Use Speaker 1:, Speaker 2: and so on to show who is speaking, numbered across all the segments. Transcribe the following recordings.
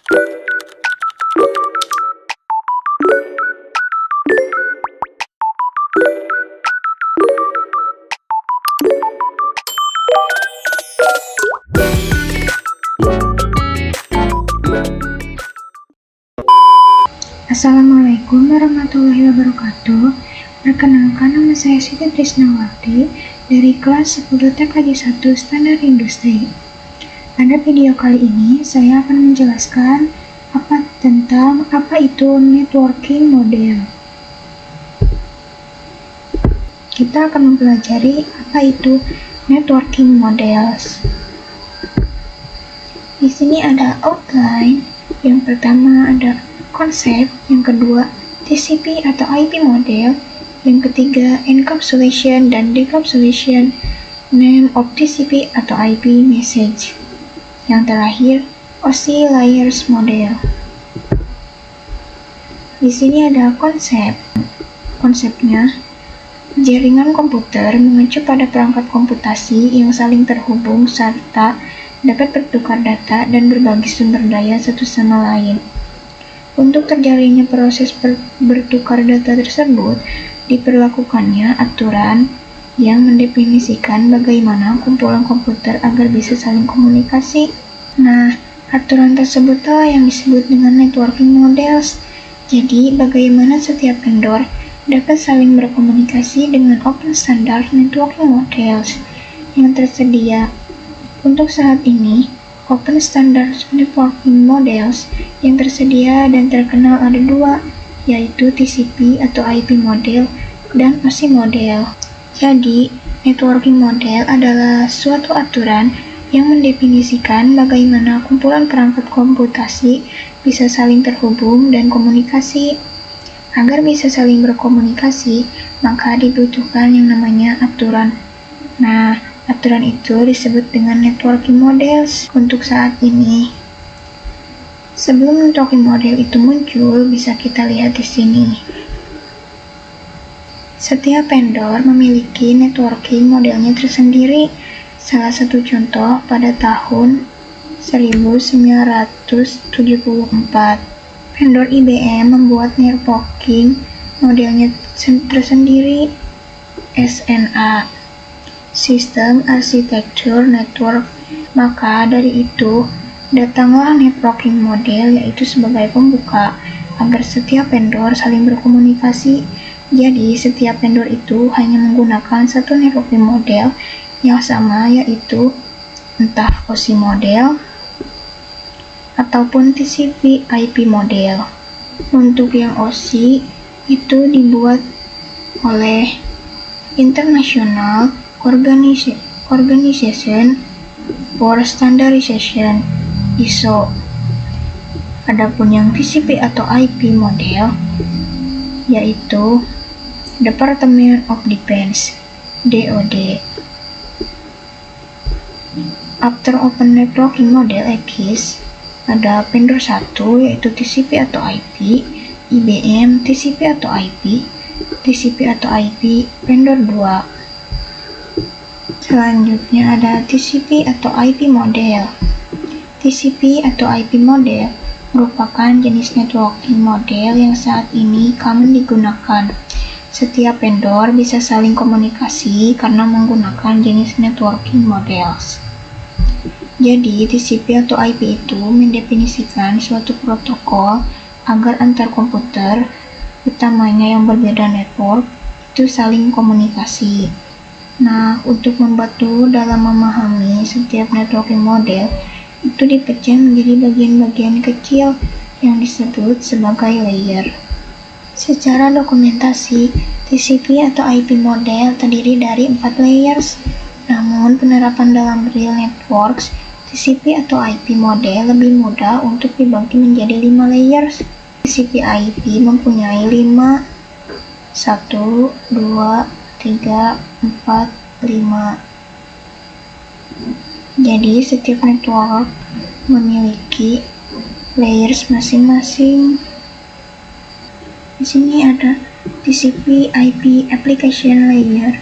Speaker 1: Assalamualaikum warahmatullahi wabarakatuh. Perkenalkan, nama saya Siti Trisnawati dari kelas 10 TKJ 1 Standar Industri. Pada video kali ini, saya akan menjelaskan tentang apa itu networking model. Kita akan mempelajari apa itu networking models. Di sini ada outline. Yang pertama ada konsep, yang kedua TCP atau IP model, yang ketiga encapsulation dan decapsulation, name of TCP atau IP message, yang terakhir OSI layers model. Di sini ada konsepnya, jaringan komputer mengacu pada perangkat komputasi yang saling terhubung serta dapat bertukar data dan berbagi sumber daya satu sama lain. Untuk terjalinnya proses bertukar data tersebut, diperlakukannya aturan yang mendefinisikan bagaimana kumpulan komputer agar bisa saling komunikasi. Nah, aturan tersebutlah yang disebut dengan networking models. Jadi, bagaimana setiap vendor dapat saling berkomunikasi dengan open standard networking models yang tersedia. Untuk saat ini, Open Standard Networking Models yang tersedia dan terkenal ada dua, yaitu TCP atau IP model dan OSI model. Jadi, networking model adalah suatu aturan yang mendefinisikan bagaimana kumpulan perangkat komputasi bisa saling terhubung dan komunikasi. Agar bisa saling berkomunikasi, maka dibutuhkan yang namanya aturan. Nah, aturan itu disebut dengan networking models untuk saat ini. Sebelum networking model itu muncul, bisa kita lihat di sini. Setiap vendor memiliki networking modelnya tersendiri. Salah satu contoh pada tahun 1974, vendor IBM membuat networking modelnya tersendiri, SNA. Sistem Arsitektur Network. Maka dari itu, datanglah networking model, yaitu sebagai pembuka agar setiap vendor saling berkomunikasi. Jadi, setiap vendor itu hanya menggunakan satu networking model yang sama, yaitu entah OSI model ataupun TCP IP model. Untuk yang OSI itu dibuat oleh International Organization for Standardization (ISO). Adapun yang TCP atau IP model yaitu Department of Defense (DoD). After Open Networking Model exists, ada vendor 1 yaitu TCP atau IP, IBM TCP atau IP, TCP atau IP vendor 2. Selanjutnya ada TCP atau IP model. TCP atau IP model merupakan jenis networking model yang saat ini common digunakan. Setiap vendor bisa saling komunikasi karena menggunakan jenis networking models. Jadi, TCP atau IP itu mendefinisikan suatu protokol agar antar komputer, utamanya yang berbeda network, itu saling komunikasi. Nah, untuk membantu dalam memahami setiap networking model, itu dipecah menjadi bagian-bagian kecil yang disebut sebagai layer. Secara dokumentasi, TCP atau IP model terdiri dari 4 layers. Namun, penerapan dalam real networks, TCP atau IP model lebih mudah untuk dibagi menjadi 5 layers. TCP IP mempunyai 5, 1, 2, 3, 4, 5. Jadi setiap network memiliki layers masing-masing. Di sini ada TCP IP application layer.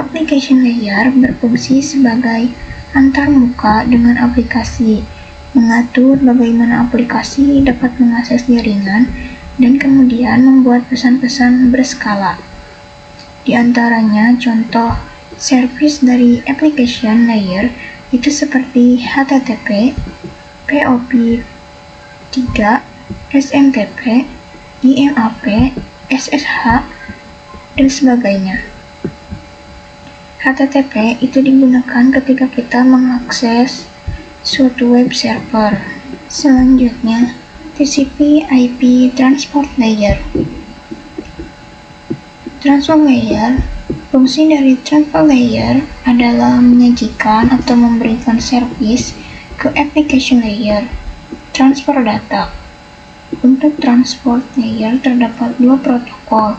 Speaker 1: Application layer berfungsi sebagai antarmuka dengan aplikasi. mengatur bagaimana aplikasi dapat mengakses jaringan, dan kemudian membuat pesan-pesan berskala. Di antaranya contoh service dari application layer itu seperti HTTP, POP3, SMTP, IMAP, SSH, dan sebagainya. HTTP itu digunakan ketika kita mengakses suatu web server. Selanjutnya, TCP/IP Transport Layer. Transport Layer, fungsi dari Transport Layer adalah menyajikan atau memberikan servis ke Application Layer, transfer data. Untuk Transport Layer terdapat dua protokol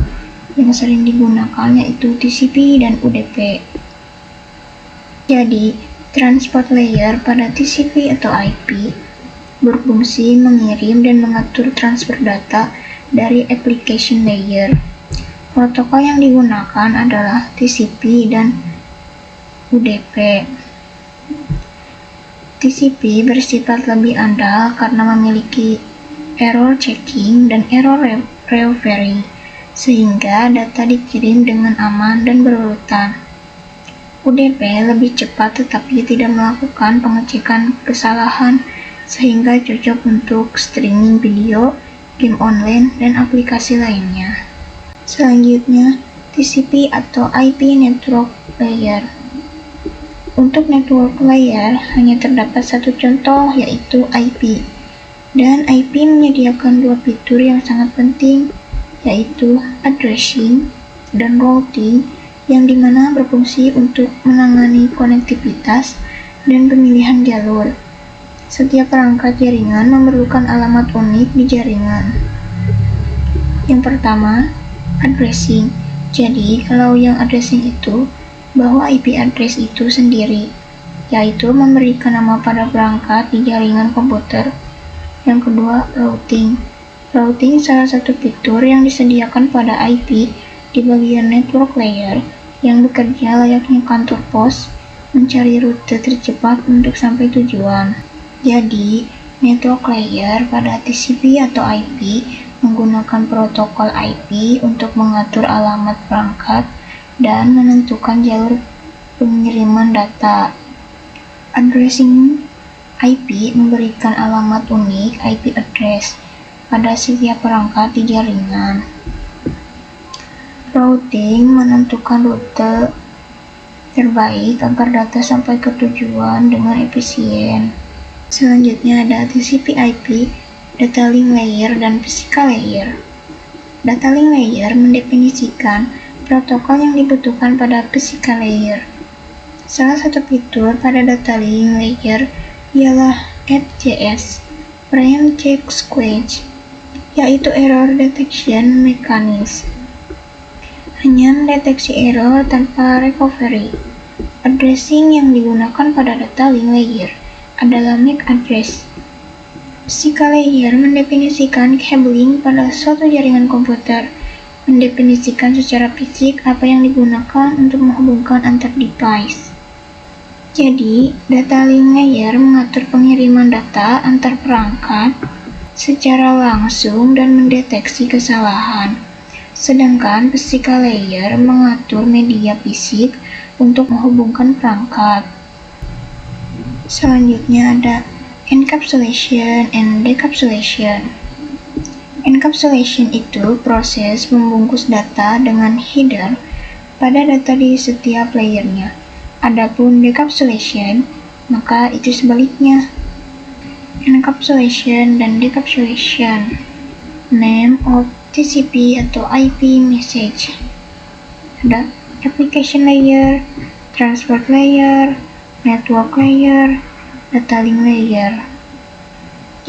Speaker 1: yang sering digunakan, yaitu TCP dan UDP. Jadi, Transport Layer pada TCP atau IP berfungsi mengirim dan mengatur transfer data dari Application Layer. Protokol yang digunakan adalah TCP dan UDP. TCP bersifat lebih andal karena memiliki error checking dan error recovery, sehingga data dikirim dengan aman dan berurutan. UDP lebih cepat tetapi tidak melakukan pengecekan kesalahan, sehingga cocok untuk streaming video, game online, dan aplikasi lainnya. Selanjutnya, TCP atau IP Network Layer. Untuk network layer hanya terdapat satu contoh, yaitu IP. Dan IP menyediakan dua fitur yang sangat penting, yaitu addressing dan routing, yang dimana berfungsi untuk menangani konektivitas dan pemilihan jalur. Setiap perangkat jaringan memerlukan alamat unik di jaringan. Yang pertama, addressing. Jadi, kalau yang addressing itu bahwa IP address itu sendiri, yaitu memberikan nama pada perangkat di jaringan komputer. Yang kedua, routing. Routing salah satu fitur yang disediakan pada IP di bagian network layer yang bekerja layaknya kantor pos, mencari rute tercepat untuk sampai tujuan. Jadi, network layer pada TCP atau IP menggunakan protokol IP untuk mengatur alamat perangkat dan menentukan jalur pengiriman data. Addressing IP memberikan alamat unik IP address pada setiap perangkat di jaringan. Routing menentukan rute terbaik agar data sampai ke tujuan dengan efisien. Selanjutnya ada TCP/IP, Data Link Layer, dan Physical Layer. Data Link Layer mendefinisikan protokol yang dibutuhkan pada Physical Layer. Salah satu fitur pada Data Link Layer ialah EDGS, Preemptive Squeeze, yaitu Error Detection Mechanism. Hanya mendeteksi error tanpa recovery. Addressing yang digunakan pada Data Link Layer adalah MAC address. Physical Layer mendefinisikan cabling pada suatu jaringan komputer, mendefinisikan secara fisik apa yang digunakan untuk menghubungkan antar device. Jadi, Data Link Layer mengatur pengiriman data antar perangkat secara langsung dan mendeteksi kesalahan. Sedangkan Physical Layer mengatur media fisik untuk menghubungkan perangkat. Selanjutnya ada Encapsulation and Decapsulation. Encapsulation itu proses membungkus data dengan header pada data di setiap layernya. Adapun decapsulation, maka itu sebaliknya. Encapsulation dan decapsulation. Name of TCP atau IP message. Ada application layer, transport layer, network layer, data link layer.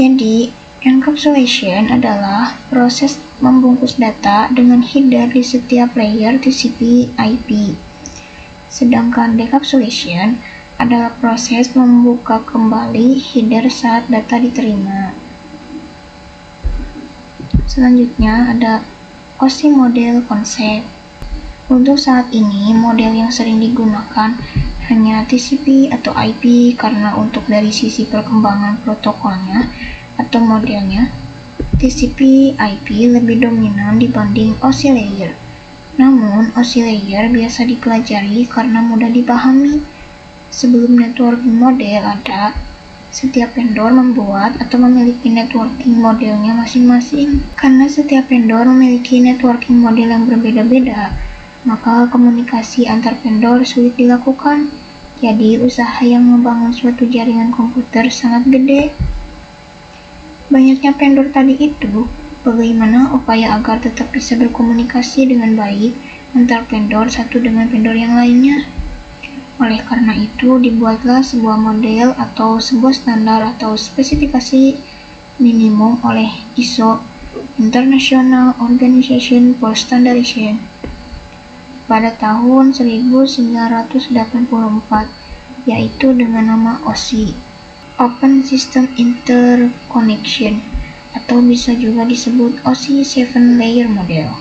Speaker 1: Jadi, encapsulation adalah proses membungkus data dengan header di setiap layer TCP/IP. Sedangkan decapsulation adalah proses membuka kembali header saat data diterima. Selanjutnya ada OSI model konsep. Untuk saat ini, model yang sering digunakan hanya TCP atau IP karena untuk dari sisi perkembangan protokolnya atau modelnya, TCP/IP lebih dominan dibanding OSI layer. Namun, OSI layer biasa dipelajari karena mudah dipahami. Sebelum networking model ada, setiap vendor membuat atau memiliki networking modelnya masing-masing. Karena setiap vendor memiliki networking model yang berbeda-beda, maka komunikasi antar vendor sulit dilakukan. Jadi, usaha yang membangun suatu jaringan komputer sangat gede. Banyaknya vendor tadi itu, bagaimana upaya agar tetap bisa berkomunikasi dengan baik antar vendor satu dengan vendor yang lainnya. Oleh karena itu, dibuatlah sebuah model atau sebuah standar atau spesifikasi minimum oleh ISO, International Organization for Standardization, pada tahun 1984, yaitu dengan nama OSI, Open System Interconnection, atau bisa juga disebut OSI 7 Layer Model.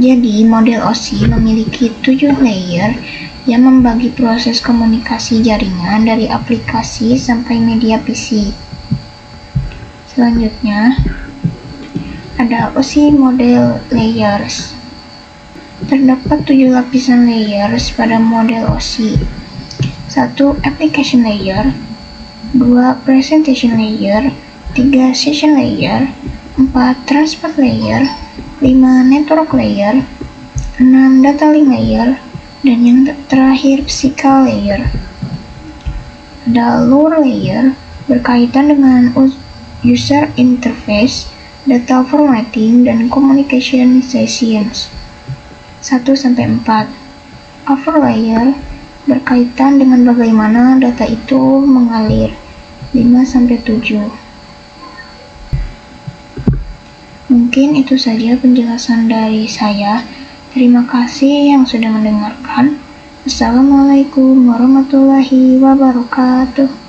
Speaker 1: Jadi, model OSI memiliki 7 layer yang membagi proses komunikasi jaringan dari aplikasi sampai media PC. Selanjutnya, ada OSI model layers. Terdapat 7 lapisan layers pada model OSI. 1. Application layer, 2. Presentation layer, 3. Session layer, 4. Transport layer, 5. Network layer, 6. Data link layer, dan yang terakhir physical layer. Ada lower layer berkaitan dengan user interface, data formatting, dan communication sessions. 1-4. Upper layer berkaitan dengan bagaimana data itu mengalir. 5-7. Mungkin itu saja penjelasan dari saya. Terima kasih yang sudah mendengarkan. Assalamualaikum warahmatullahi wabarakatuh.